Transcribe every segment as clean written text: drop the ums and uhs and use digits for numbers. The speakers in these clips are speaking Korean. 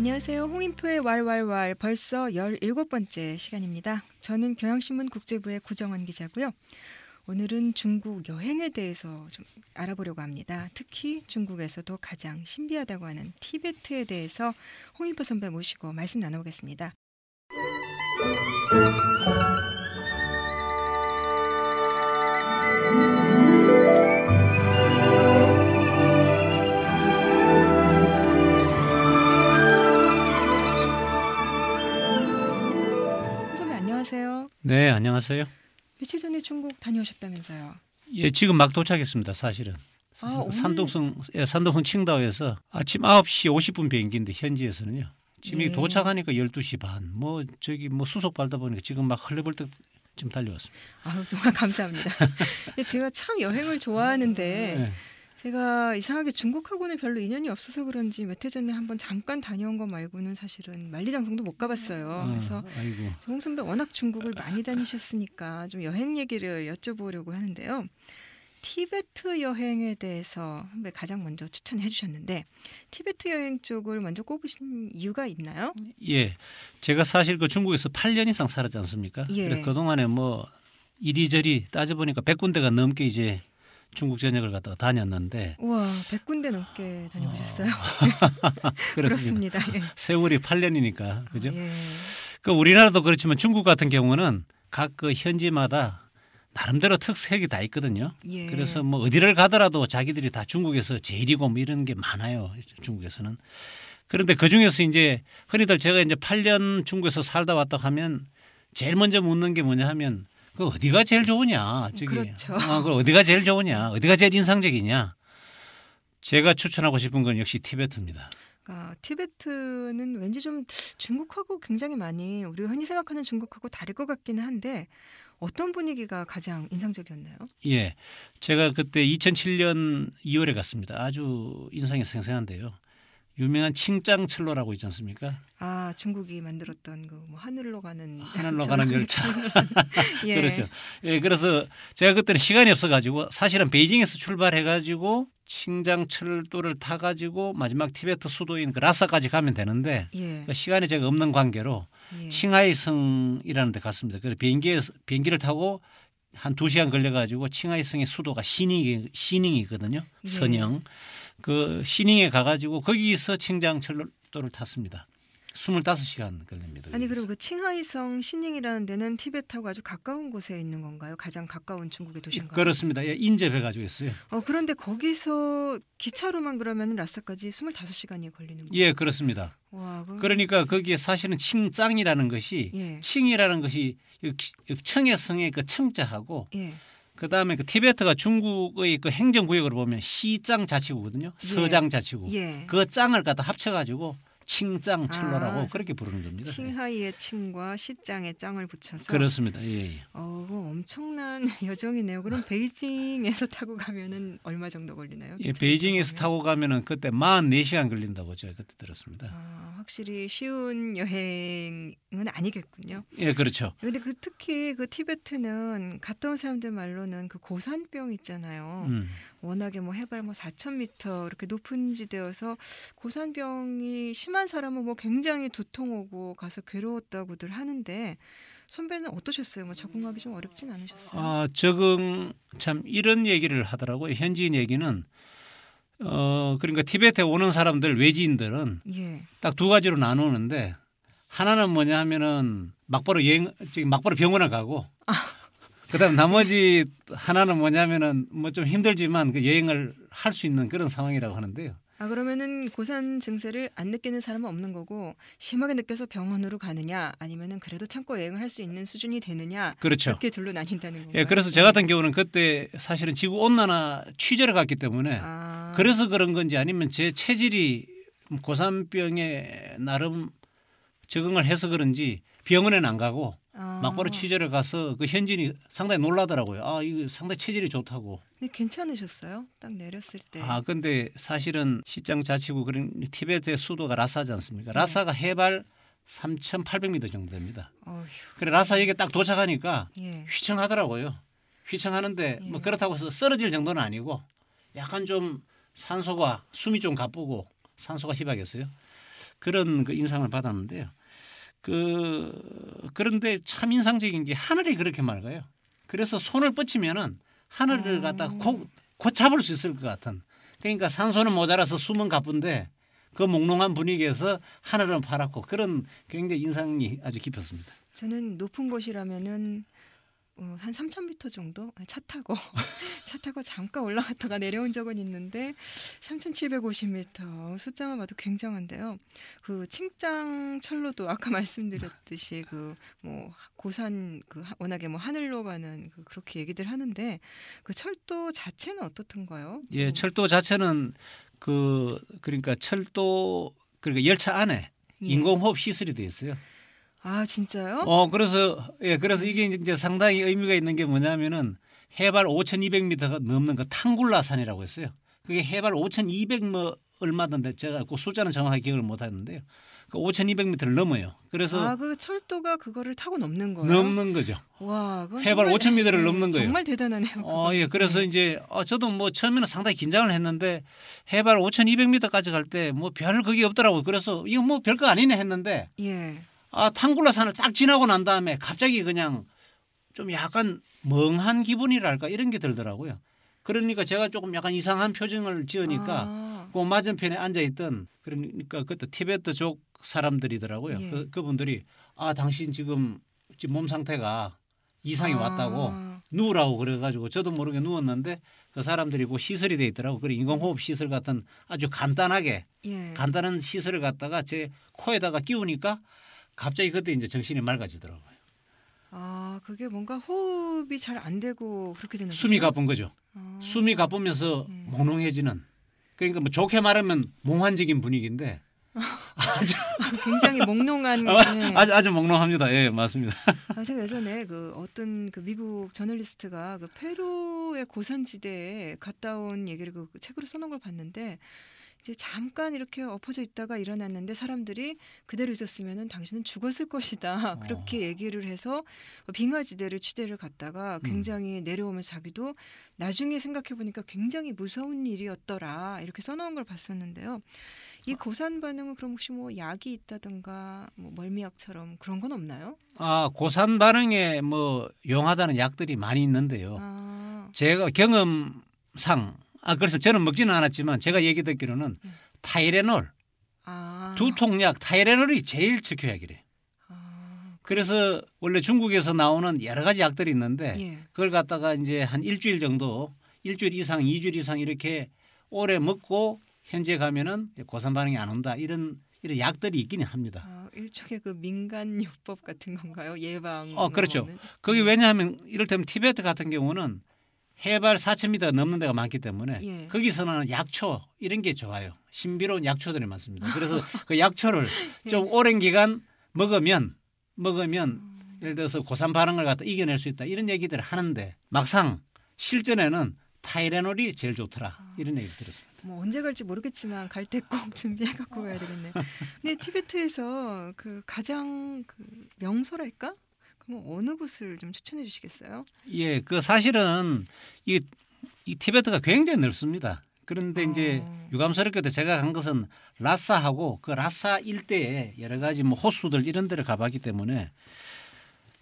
안녕하세요. 홍인표의 왈왈왈 벌써 17번째 시간입니다. 저는 경향신문 국제부의 구정원 기자고요. 오늘은 중국 여행에 대해서 좀 알아보려고 합니다. 특히 중국에서도 가장 신비하다고 하는 티베트에 대해서 홍인표 선배 모시고 말씀 나눠보겠습니다. 안녕하세요. 네, 안녕하세요. 며칠 전에 중국 다녀오셨다면서요? 예, 지금 막 도착했습니다. 사실은. 산동성 칭다오에서 아침 9시 50분 비행기인데 현지에서는요. 지금 도착하니까 12시 반. 수속 밟다 보니까 지금 막 헐레벌떡 좀 달려왔습니다. 정말 감사합니다. 제가 참 여행을 좋아하는데 네. 제가 이상하게 중국하고는 별로 인연이 없어서 그런지 몇 해 전에 한번 잠깐 다녀온 거 말고는 사실은 만리장성도 못 가봤어요. 그래서 홍 선배 워낙 중국을 많이 다니셨으니까 좀 여행 얘기를 여쭤보려고 하는데요. 티베트 여행에 대해서 선배 가장 먼저 추천해 주셨는데 티베트 여행 쪽을 먼저 꼽으신 이유가 있나요? 예, 제가 사실 그 중국에서 8년 이상 살았지 않습니까? 예. 그동안에 이리저리 따져보니까 100군데가 넘게 이제 중국 전역을 갔다가 다녔는데. 우와, 100군데 넘게 다녀보셨어요? 그렇습니다. 예. 세월이 8년이니까 그죠? 예. 그 우리나라도 그렇지만 중국 같은 경우는 각 그 현지마다 나름대로 특색이 다 있거든요. 예. 그래서 어디를 가더라도 자기들이 다 중국에서 제일이고 이런 게 많아요. 중국에서는. 그런데 그 중에서 이제 흔히들 제가 이제 8년 중국에서 살다 왔다 하면 제일 먼저 묻는 게 뭐냐 하면 그 어디가 제일 좋으냐. 그렇죠. 그 어디가 제일 좋으냐. 어디가 제일 인상적이냐. 제가 추천하고 싶은 건 역시 티베트입니다. 티베트는 왠지 좀 중국하고 굉장히 많이 우리가 흔히 생각하는 중국하고 다를 것 같기는 한데 어떤 분위기가 가장 인상적이었나요? 예, 제가 그때 2007년 2월에 갔습니다. 아주 인상이 생생한데요. 유명한 칭짱철로라고 있지 않습니까? 중국이 만들었던 그 하늘로 가는 열차. 예. 그렇죠. 예, 그래서 제가 그때는 시간이 없어가지고 사실은 베이징에서 출발해가지고 칭짱철도를 타가지고 마지막 티베트 수도인 그 라사까지 가면 되는데 시간이 제가 없는 관계로 칭하이성이라는 데 갔습니다. 그래서 비행기를 타고 한 2시간 걸려가지고 칭하이성의 수도가 시닝이거든요. 선영. 그 시닝에 가가지고 거기서 칭장철도를 탔습니다. 25시간 걸립니다. 그럼 그 칭하이성 시닝이라는 데는 티베트하고 아주 가까운 곳에 있는 건가요? 가장 가까운 중국의 도시인가요? 그렇습니다. 예, 인접해가지고 있어요. 그런데 거기서 기차로만 그러면 라사까지 25시간이 걸리는 거예요? 예, 그렇습니다. 그러니까 거기에 사실은 칭짱이라는 것이 칭이라는 것이 청의 성의 그 청자하고 그다음에 그 티베트가 중국의 그 행정구역으로 보면 시짱 자치구거든요. 서장 자치구. 그 짱을 갖다 합쳐가지고 칭짱철로라고 그렇게 부르는 겁니다. 칭하이의 칭과 시짱의 짱을 붙여서. 그렇습니다. 예. 엄청난 여정이네요. 그럼 베이징에서 타고 가면은 얼마 정도 걸리나요? 예, 베이징에서 타고 가면은 그때 44시간 걸린다고 제가 그때 들었습니다. 확실히 쉬운 여행은 아니겠군요. 예, 그렇죠. 근데 특히 그 티베트는 갔다 온 사람들 말로는 그 고산병 있잖아요. 워낙에 해발 4,000m 이렇게 높은 지대여서 고산병이 심한 사람은 굉장히 두통 오고 가서 괴로웠다고들 하는데 선배는 어떠셨어요? 적응하기 좀 어렵진 않으셨어요? 적응 참 이런 얘기를 하더라고요. 현지인 얘기는 그러니까 티베트에 오는 사람들 외지인들은 딱 두 가지로 나누는데 하나는 뭐냐 하면은 막바로 병원을 가고 그다음 나머지 하나는 뭐냐면은 좀 힘들지만 그 여행을 할 수 있는 그런 상황이라고 하는데요. 그러면은 고산 증세를 안 느끼는 사람은 없는 거고 심하게 느껴서 병원으로 가느냐 아니면은 그래도 참고 여행을 할 수 있는 수준이 되느냐 그렇죠. 그렇게 둘로 나뉜다는 건가요? 예, 그래서 저 같은 경우는 그때 사실은 지구 온난화 취재를 갔기 때문에 그래서 그런 건지 아니면 제 체질이 고산병에 나름 적응을 해서 그런지 병원에는 안 가고 막바로 취재를 가서 그 현지인이 상당히 놀라더라고요. 이거 상당히 체질이 좋다고. 괜찮으셨어요? 딱 내렸을 때. 근데 사실은 시장 자치구 그런 티베트의 수도가 라사지 않습니까? 라사가 해발 3,800m 정도 됩니다. 그래 라사역에 딱 도착하니까 휘청하더라고요. 휘청하는데 그렇다고 해서 쓰러질 정도는 아니고 약간 좀 산소가 숨이 좀 가쁘고 산소가 희박했어요. 그런 그 인상을 받았는데요. 그런데 참 인상적인 게 하늘이 그렇게 맑아요. 그래서 손을 뻗치면은 하늘을 갖다 곧 잡을 수 있을 것 같은. 그러니까 산소는 모자라서 숨은 가쁜데 그 몽롱한 분위기에서 하늘은 파랗고 그런 굉장히 인상이 아주 깊었습니다. 저는 높은 곳이라면은 한 3,000m 정도 차 타고 잠깐 올라갔다가 내려온 적은 있는데 3,750m 숫자만 봐도 굉장한데요. 그 칭짱철로도 아까 말씀드렸듯이 그 뭐 고산 그 워낙에 뭐 하늘로 가는 그렇게 얘기들 하는데 그 철도 자체는 어떻던가요? 예, 철도 자체는 그러니까 그러니까 열차 안에 인공호흡 시설이 되어 있어요. 아, 진짜요? 그래서 이게 이제 상당히 의미가 있는 게 뭐냐면은 해발 5,200m가 넘는 그 탕굴라산이라고 했어요. 그게 해발 5,200 뭐 얼마던데 제가 그 숫자는 정확하게 기억을 못 하는데요. 그 5,200m를 넘어요. 그래서 그 철도가 그거를 타고 넘는 거예요? 넘는 거죠. 와, 해발 5,000m를 넘는 거예요. 정말 대단하네요. 예. 그래서 이제 저도 뭐 처음에는 상당히 긴장을 했는데 해발 5,200m까지 갈 때 뭐 별 그게 없더라고요. 그래서 이거 뭐 별거 아니네 했는데 예. 탕굴라산을 딱 지나고 난 다음에 갑자기 그냥 좀 약간 멍한 기분이랄까 이런 게 들더라고요. 그러니까 제가 조금 약간 이상한 표정을 지으니까 그 맞은편에 앉아있던 그러니까 그때 티베트족 사람들이더라고요. 예. 그분들이 당신 지금 몸 상태가 이상이 왔다고 누우라고 그래가지고 저도 모르게 누웠는데 그 사람들이 그 시설이 돼 있더라고. 그리고 인공호흡 시설 같은 아주 간단한 시설을 갖다가 제 코에다가 끼우니까 갑자기 그때 이제 정신이 맑아지더라고요. 그게 뭔가 호흡이 잘 안 되고 그렇게 되는 거죠? 숨이 가쁜 거죠. 숨이 가쁘면서 몽롱해지는. 그러니까 뭐 좋게 말하면 몽환적인 분위기인데 굉장히 몽롱한 아주 몽롱합니다. 예, 맞습니다. 제가 예전에 어떤 미국 저널리스트가 페루의 고산지대에 갔다 온 얘기를 그 책으로 써놓은 걸 봤는데 이제 잠깐 이렇게 엎어져 있다가 일어났는데 사람들이 그대로 있었으면은 당신은 죽었을 것이다. 그렇게 얘기를 해서 빙하지대를 취재를 갔다가 굉장히 내려오면서 자기도 나중에 생각해 보니까 굉장히 무서운 일이었더라. 이렇게 써놓은 걸 봤었는데요. 이 고산 반응은 그럼 혹시 뭐 약이 있다든가 뭐 멀미약처럼 그런 건 없나요? 고산 반응에 뭐 용하다는 약들이 많이 있는데요. 제가 경험상 그래서 저는 먹지는 않았지만 제가 얘기 듣기로는 타이레놀, 두통약 타이레놀이 제일 척효약이래요. 그래서 원래 중국에서 나오는 여러 가지 약들이 있는데 그걸 갖다가 이제 한 일주일 이상, 2주일 이상 이렇게 오래 먹고 현재 가면은 고산 반응이 안 온다 이런 약들이 있기는 합니다. 일종의 민간요법 같은 건가요? 예방. 그렇죠. 그게 왜냐하면 이를테면 티베트 같은 경우는 해발 4,000m 넘는 데가 많기 때문에 거기서는 약초 이런 게 좋아요. 신비로운 약초들이 많습니다. 그래서 그 약초를 좀 오랜 기간 먹으면 예를 들어서 고산 반응을 갖다 이겨낼 수 있다 이런 얘기들을 하는데 막상 실전에는 타이레놀이 제일 좋더라 이런 얘기를 들었습니다. 뭐 언제 갈지 모르겠지만 갈 때 꼭 준비해 갖고 가야 되겠네요. 근데 티베트에서 가장 명소랄까? 그럼 어느 곳을 좀 추천해 주시겠어요? 예, 사실은 이 티베트가 굉장히 넓습니다. 그런데 이제 유감스럽게도 제가 간 것은 라사하고 그 라사 일대에 여러 가지 뭐 호수들 이런 데를 가봤기 때문에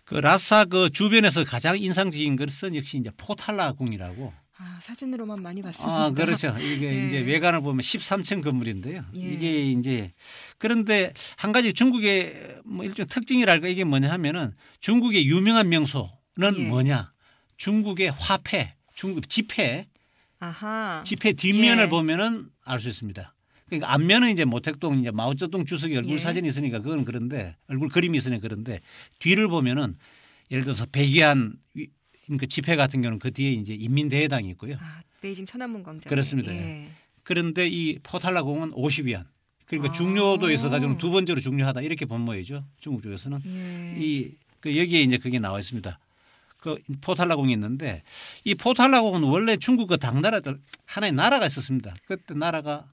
그 라사 주변에서 가장 인상적인 것은 역시 이제 포탈라궁이라고. 사진으로만 많이 봤습니다. 그렇죠. 이게 이제 외관을 보면 13층 건물인데요. 이게 이제 그런데 한 가지 중국의 뭐 일종 특징이랄까 이게 뭐냐 하면은 중국의 유명한 명소는 뭐냐? 중국의 화폐, 중국 지폐 뒷면을 보면은 알 수 있습니다. 그러니까 앞면은 이제 모택동 이제 마오쩌둥 주석의 얼굴 사진이 있으니까 그건 그런데 얼굴 그림이 있으니까 그런데 뒤를 보면은 예를 들어서 백이안 그 지폐 같은 경우는 그 뒤에 이제 인민대회당이 있고요. 베이징 천안문 광장. 그렇습니다. 그런데 이 포탈라궁은 50위안. 그러니까 중요도에 있어 가지고는 두 번째로 중요하다 이렇게 본 모양이죠. 중국 쪽에서는 여기에 이제 그게 나와 있습니다. 그 포탈라궁이 있는데 이 포탈라궁은 원래 중국 그 당나라 하나의 나라가 있었습니다. 그때 나라가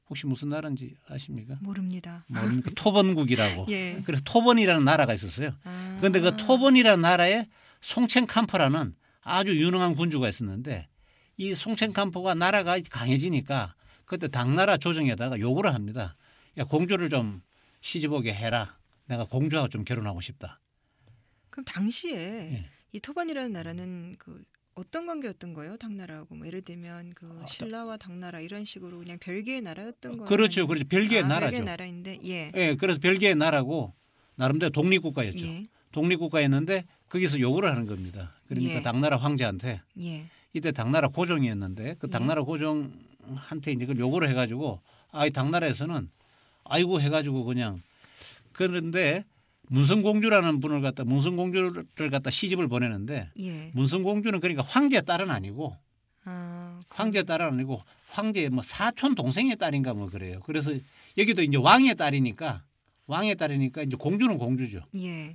혹시 무슨 나라인지 아십니까? 모릅니다. 토번국이라고. 그래서 토번이라는 나라가 있었어요. 그런데 그 토번이라는 나라에 송첸캄퍼라는 아주 유능한 군주가 있었는데 이 송첸캄퍼가 나라가 강해지니까 그때 당나라 조정에다가 요구를 합니다. 야, 공주를 좀 시집 오게 해라. 내가 공주하고 좀 결혼하고 싶다. 그럼 당시에 이 토반이라는 나라는 그 어떤 관계였던 거예요? 당나라하고 뭐 예를 들면 그 신라와 당나라 이런 식으로 그냥 별개의 나라였던 거예요? 그렇죠, 그렇죠. 별개의 나라죠. 별개의 나라인데, 그래서 별개의 나라고 나름대로 독립국가였죠. 독립국가였는데 거기서 요구를 하는 겁니다. 그러니까 당나라 황제한테 이때 당나라 고종이었는데 그 당나라 고종한테 이제 그걸 요구를 해가지고 이 당나라에서는 아이고 해가지고 그냥 그런데 문성공주라는 분을 갖다 문성공주를 갖다 시집을 보내는데 문성공주는 그러니까 황제의 딸은 아니고 황제의 딸은 아니고 황제의 뭐 사촌 동생의 딸인가 뭐 그래요. 그래서 여기도 이제 왕의 딸이니까 이제 공주는 공주죠.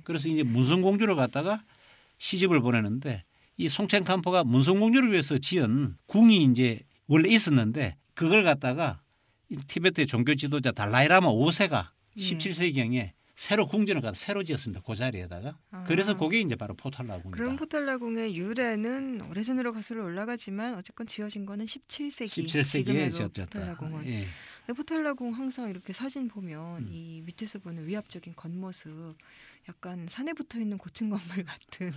그래서 이제 문성공주를 갖다가 시집을 보내는데 이 송첸캄퍼가 문성공주를 위해서 지은 궁이 이제 원래 있었는데 그걸 갖다가 티베트의 종교 지도자 달라이라마 5세가 17세기경에 새로 궁전을 갖다 새로 지었습니다. 그 자리에다가. 그래서 그게 이제 바로 포탈라궁이다. 그럼 포탈라궁의 유래는 오래전으로 거슬러 올라가지만 어쨌건 지어진 거는 17세기에 지었죠. 포탈라궁은. 포탈라궁 항상 이렇게 사진 보면 이 밑에서 보는 위압적인 겉모습 약간 산에 붙어 있는 고층 건물 같은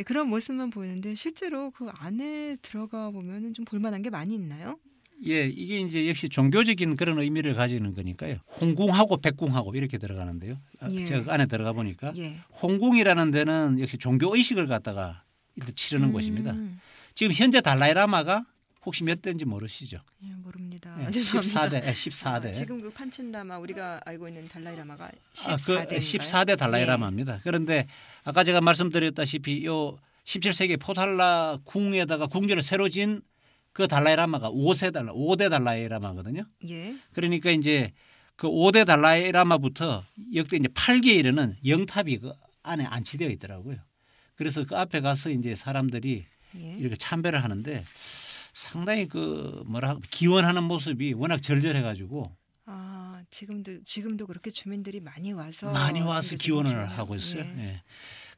그런 모습만 보이는데 실제로 그 안에 들어가 보면은 좀 볼만한 게 많이 있나요? 이게 이제 역시 종교적인 그런 의미를 가지는 거니까요. 홍궁하고 백궁하고 이렇게 들어가는데요. 제가 안에 들어가 보니까 홍궁이라는 데는 역시 종교 의식을 갖다가 치르는 곳입니다. 지금 현재 달라이라마가 혹시 몇 대인지 모르시죠? 모릅니다. 14대. 지금 그 판첸라마 우리가 알고 있는 달라이라마가 14대인가요? 14대 달라이라마입니다. 그런데 아까 제가 말씀드렸다시피 요 17세기 포탈라 궁에다가 궁전을 새로 지은 그 달라이라마가 5대 달라이라마거든요. 그러니까 이제 그 5대 달라이라마부터 역대 이제 8개에 이르는 영탑이 그 안에 안치되어 있더라고요. 그래서 그 앞에 가서 이제 사람들이 이렇게 참배를 하는데 상당히 그 기원하는 모습이 워낙 절절해가지고 지금도 그렇게 주민들이 많이 와서 기원을 하고 있어요.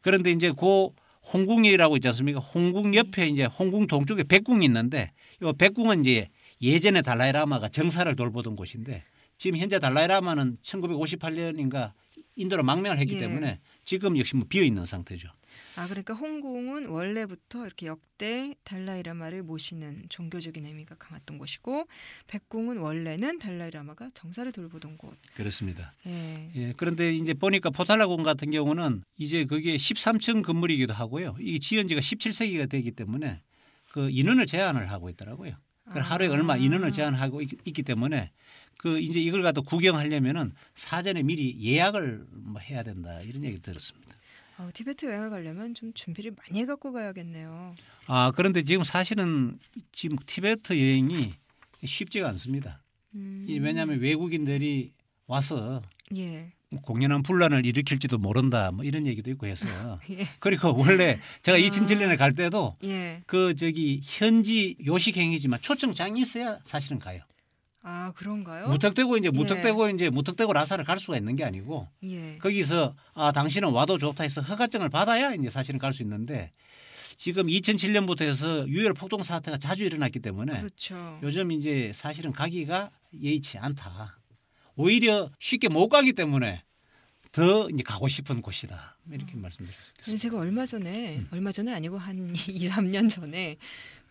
그런데 이제 그 홍궁이라고 있지 않습니까? 홍궁 옆에 이제 홍궁 동쪽에 백궁이 있는데 이 백궁은 이제 예전에 달라이라마가 정사를 돌보던 곳인데 지금 현재 달라이라마는 1958년인가 인도로 망명을 했기 때문에 지금 역시 비어 있는 상태죠. 그러니까 홍궁은 원래부터 이렇게 역대 달라이라마를 모시는 종교적인 의미가 강했던 곳이고 백궁은 원래는 달라이라마가 정사를 돌보던 곳. 그렇습니다. 그런데 이제 보니까 포탈라궁 같은 경우는 이제 그게 13층 건물이기도 하고요. 이게 지은 지가 17세기가 되기 때문에 그 인원을 제한을 하고 있더라고요. 하루에 얼마 인원을 제한하고 있기 때문에 그 이제 이걸 갖다 구경하려면은 사전에 미리 예약을 해야 된다 이런 얘기 들었습니다. 티베트 여행을 가려면 좀 준비를 많이 해갖고 가야겠네요. 그런데 지금 사실은 지금 티베트 여행이 쉽지가 않습니다. 왜냐하면 외국인들이 와서 공연한 분란을 일으킬지도 모른다 뭐 이런 얘기도 있고 해서 그리고 원래 제가 2007년에 갈 때도 그 현지 요식행위지만 초청장이 있어야 사실은 가요. 그런가요? 무턱대고 라사를 갈 수가 있는 게 아니고 거기서 당신은 와도 좋다 해서 허가증을 받아야 이제 사실은 갈 수 있는데 지금 2007년부터 해서 유혈 폭동 사태가 자주 일어났기 때문에 요즘 이제 사실은 가기가 예의치 않다. 오히려 쉽게 못 가기 때문에 더 이제 가고 싶은 곳이다. 이렇게 말씀드렸습니다. 제가 얼마 전에 아니고 한 2, 3년 전에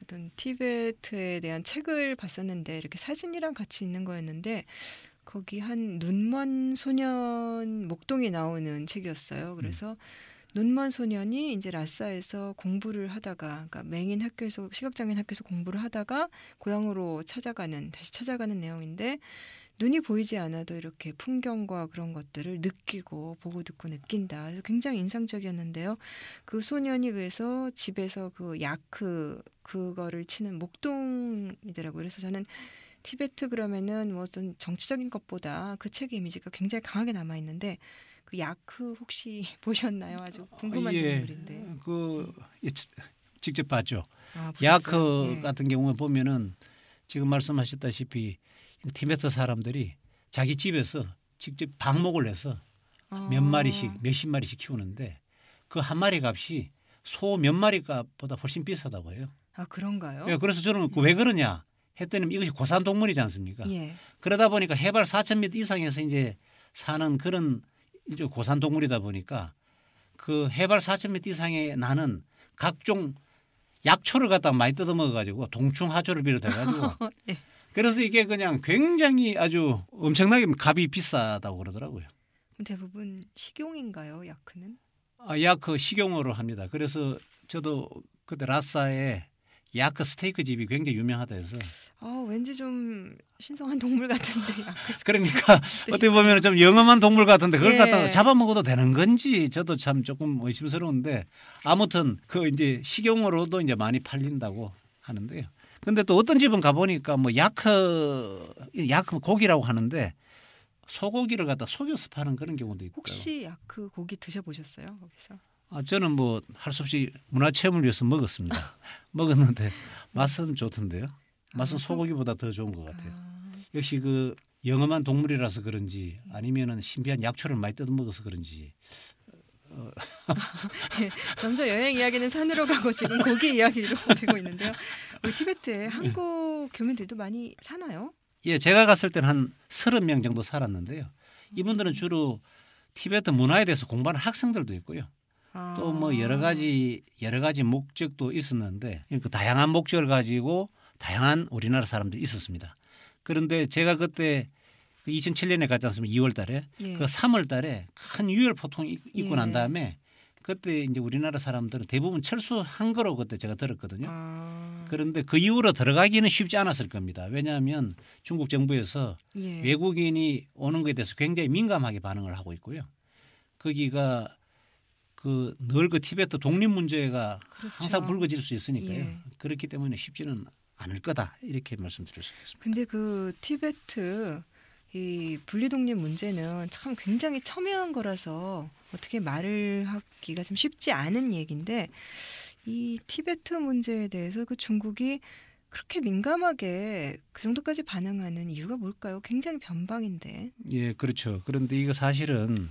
어떤 티베트에 대한 책을 봤었는데 이렇게 사진이랑 같이 있는 거였는데 거기 한 눈먼 소년 목동이 나오는 책이었어요. 그래서 눈먼 소년이 이제 라사에서 공부를 하다가 그러니까 맹인 학교에서 시각장애인 학교에서 공부를 하다가 고향으로 다시 찾아가는 내용인데 눈이 보이지 않아도 이렇게 풍경과 그런 것들을 느끼고 보고 듣고 느낀다. 그래서 굉장히 인상적이었는데요. 그 소년이 그래서 집에서 그 야크 그거를 치는 목동이더라고요. 그래서 저는 티베트 그러면은 뭐 어떤 정치적인 것보다 그 책의 이미지가 굉장히 강하게 남아 있는데 그 야크 혹시 보셨나요? 아주 궁금한 인물인데. 직접 봤죠. 야크 같은 경우에 보면은 지금 말씀하셨다시피 티베트 사람들이 자기 집에서 직접 방목을 해서 몇십 마리씩 키우는데 그 한 마리 값이 소 몇 마리 값보다 훨씬 비싸다고 해요. 그런가요? 그래서 저는 왜 그러냐 했더니 이것이 고산 동물이지 않습니까? 그러다 보니까 해발 4,000m 이상에서 이제 사는 그런 이제 고산 동물이다 보니까 그 해발 4,000m 이상에 나는 각종 약초를 갖다 많이 뜯어 먹어가지고 동충하초를 비롯해가지고 네. 그래서 이게 그냥 굉장히 아주 엄청나게 값이 비싸다고 그러더라고요. 대부분 식용인가요, 야크는? 야크 식용으로 합니다. 그래서 저도 그때 라싸에 야크 스테이크 집이 굉장히 유명하다 해서 왠지 좀 신성한 동물 같은데 야크 그러니까 어떻게 보면 좀 영험한 동물 같은데 그걸 갖다가 잡아먹어도 되는 건지 저도 참 조금 의심스러운데 아무튼 그 이제 식용으로도 이제 많이 팔린다고 하는데요. 근데 또 어떤 집은 가보니까 뭐 야크 고기라고 하는데 소고기를 갖다 속여서 파는 그런 경우도 있고. 혹시 야크 고기 드셔보셨어요 거기서? 저는 뭐 할 수 없이 문화체험을 위해서 먹었습니다. 먹었는데 맛은 좋던데요. 맛은 소고기보다 더 좋은 것 같아요. 역시 그 영험한 동물이라서 그런지 아니면은 신비한 약초를 많이 뜯어 먹어서 그런지. 네, 점점 여행 이야기는 산으로 가고 지금 고기 이야기로 되고 있는데요. 우리 티베트에 한국 교민들도 많이 사나요? 예, 제가 갔을 때는 한 30명 정도 살았는데요. 이분들은 주로 티베트 문화에 대해서 공부하는 학생들도 있고요. 또 뭐 여러 가지 목적도 있었는데 그 다양한 목적을 가지고 다양한 우리나라 사람들이 있었습니다. 그런데 제가 그때 2007년에 갔지 않습니까? 2월 달에 그 3월 달에 큰 유혈 포통이 있고 난 다음에 그때 이제 우리나라 사람들은 대부분 철수한 거로 그때 제가 들었거든요. 그런데 그 이후로 들어가기는 쉽지 않았을 겁니다. 왜냐하면 중국 정부에서 외국인이 오는 것에 대해서 굉장히 민감하게 반응을 하고 있고요. 거기가 늘 그 티베트 독립 문제가 항상 불거질 수 있으니까요. 그렇기 때문에 쉽지는 않을 거다 이렇게 말씀드릴 수 있습니다. 근데 그 티베트 이 분리독립 문제는 참 굉장히 첨예한 거라서 어떻게 말을 하기가 좀 쉽지 않은 얘기인데 이 티베트 문제에 대해서 그 중국이 그렇게 민감하게 그 정도까지 반응하는 이유가 뭘까요? 굉장히 변방인데. 예, 그렇죠. 그런데 이거 사실은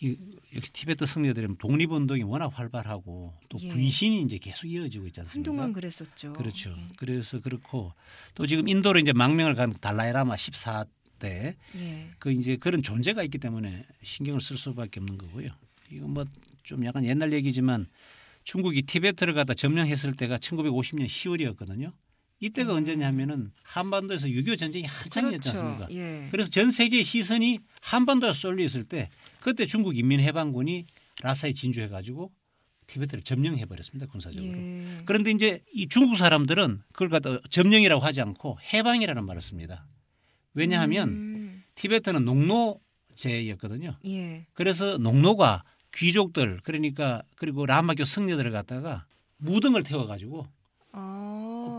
여기 티베트 성녀들은 독립운동이 워낙 활발하고 또 분신이 이제 계속 이어지고 있지 않습니까? 한동안 그랬었죠. 그렇죠. 그래서 그렇고 또 지금 인도로 이제 망명을 간 달라이라마 14대 그 이제 그런 존재가 있기 때문에 신경을 쓸 수밖에 없는 거고요. 이거 뭐 좀 약간 옛날 얘기지만 중국이 티베트를 갖다 점령했을 때가 1950년 10월이었거든요. 이때가 언제냐면은 한반도에서 6.25 전쟁이 한창이었지 않습니까? 그래서 전 세계의 시선이 한반도에 쏠려 있을 때 그때 중국 인민해방군이 라사에 진주해가지고 티베트를 점령해버렸습니다. 군사적으로. 그런데 이제 이 중국 사람들은 그걸 갖다 점령이라고 하지 않고 해방이라는 말을 씁니다. 왜냐하면 티베트는 농노제였거든요. 그래서 농노가 귀족들 그러니까 그리고 라마교 성녀들을 갖다가 무등을 태워가지고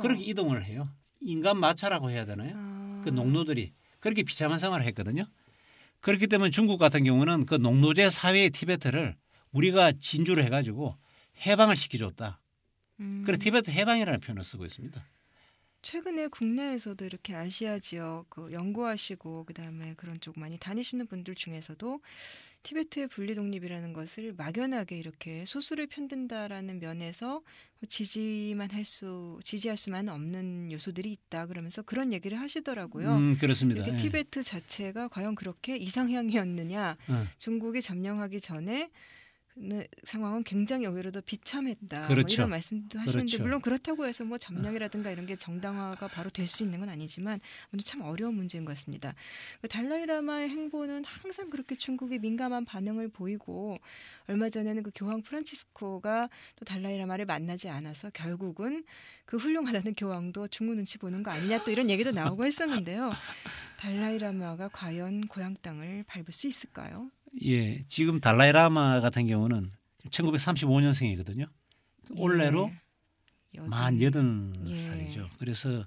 그렇게 이동을 해요. 인간 마차라고 해야 되나요? 그 농노들이 그렇게 비참한 생활을 했거든요. 그렇기 때문에 중국 같은 경우는 그 농노제 사회의 티베트를 우리가 진주를 해가지고 해방을 시켜줬다. 그래서 티베트 해방이라는 표현을 쓰고 있습니다. 최근에 국내에서도 이렇게 아시아 지역 연구하시고 그다음에 그런 쪽 많이 다니시는 분들 중에서도 티베트의 분리독립이라는 것을 막연하게 이렇게 소수를 편든다라는 면에서 지지할 수만 없는 요소들이 있다 그러면서 그런 얘기를 하시더라고요. 그렇습니다. 이렇게 티베트 자체가 과연 그렇게 이상향이었느냐. 중국이 점령하기 전에 상황은 굉장히 오히려 더 비참했다. 그렇죠. 뭐 이런 말씀도 하시는데 물론 그렇다고 해서 뭐 점령이라든가 이런 게 정당화가 바로 될 수 있는 건 아니지만 참 어려운 문제인 것 같습니다. 달라이라마의 행보는 항상 그렇게 중국이 민감한 반응을 보이고 얼마 전에는 그 교황 프란치스코가 또 달라이라마를 만나지 않아서 결국은 그 훌륭하다는 교황도 중국 눈치 보는 거 아니냐 또 이런 얘기도 나오고 했었는데요. 달라이라마가 과연 고향 땅을 밟을 수 있을까요? 예, 지금 달라이라마 같은 경우는 1935년생이거든요. 올해로 48살이죠. 그래서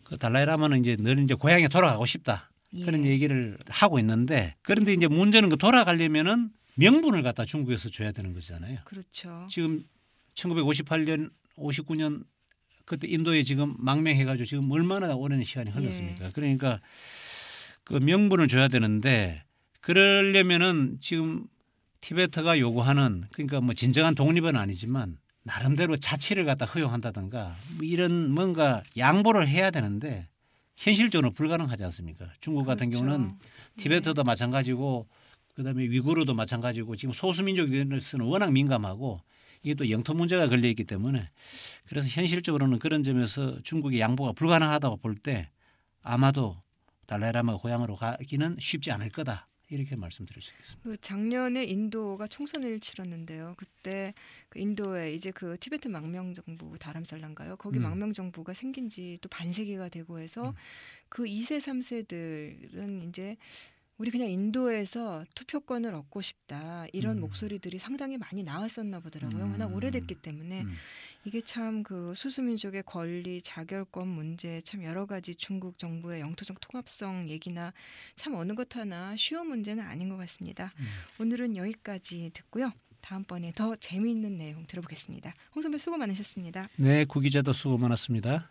그 달라이라마는 늘 이제 고향에 돌아가고 싶다. 그런 얘기를 하고 있는데 그런데 이제 문제는 그 돌아가려면은 명분을 갖다 중국에서 줘야 되는 거잖아요. 그렇죠. 지금 1958년, 59년 그때 인도에 지금 망명해가지고 지금 얼마나 오랜 시간이 흘렀습니까? 그러니까 그 명분을 줘야 되는데 그러려면은 지금 티베트가 요구하는 그러니까 뭐 진정한 독립은 아니지만 나름대로 자치를 갖다 허용한다든가 뭐 이런 뭔가 양보를 해야 되는데 현실적으로 불가능하지 않습니까? 중국 같은 그렇죠. 경우는 티베트도 마찬가지고 그다음에 위구르도 마찬가지고 지금 소수민족에서는 워낙 민감하고 이게 또 영토 문제가 걸려 있기 때문에 그래서 현실적으로는 그런 점에서 중국의 양보가 불가능하다고 볼 때 아마도 달라이라마가 고향으로 가기는 쉽지 않을 거다. 이렇게 말씀드릴 수 있겠습니다. 그 작년에 인도가 총선을 치렀는데요. 그때 그 인도에 이제 그 티베트 망명 정부 다람살라인가요? 거기 망명 정부가 생긴 지 또 반세기가 되고 해서 그 2세, 3세들은 이제 우리 그냥 인도에서 투표권을 얻고 싶다 이런 목소리들이 상당히 많이 나왔었나 보더라고요. 워낙 오래됐기 때문에 이게 참 그 소수민족의 권리, 자결권 문제 참 여러 가지 중국 정부의 영토적 통합성 얘기나 참 어느 것 하나 쉬운 문제는 아닌 것 같습니다. 오늘은 여기까지 듣고요. 다음번에 더 재미있는 내용 들어보겠습니다. 홍 선배 수고 많으셨습니다. 네, 구 기자도 수고 많았습니다.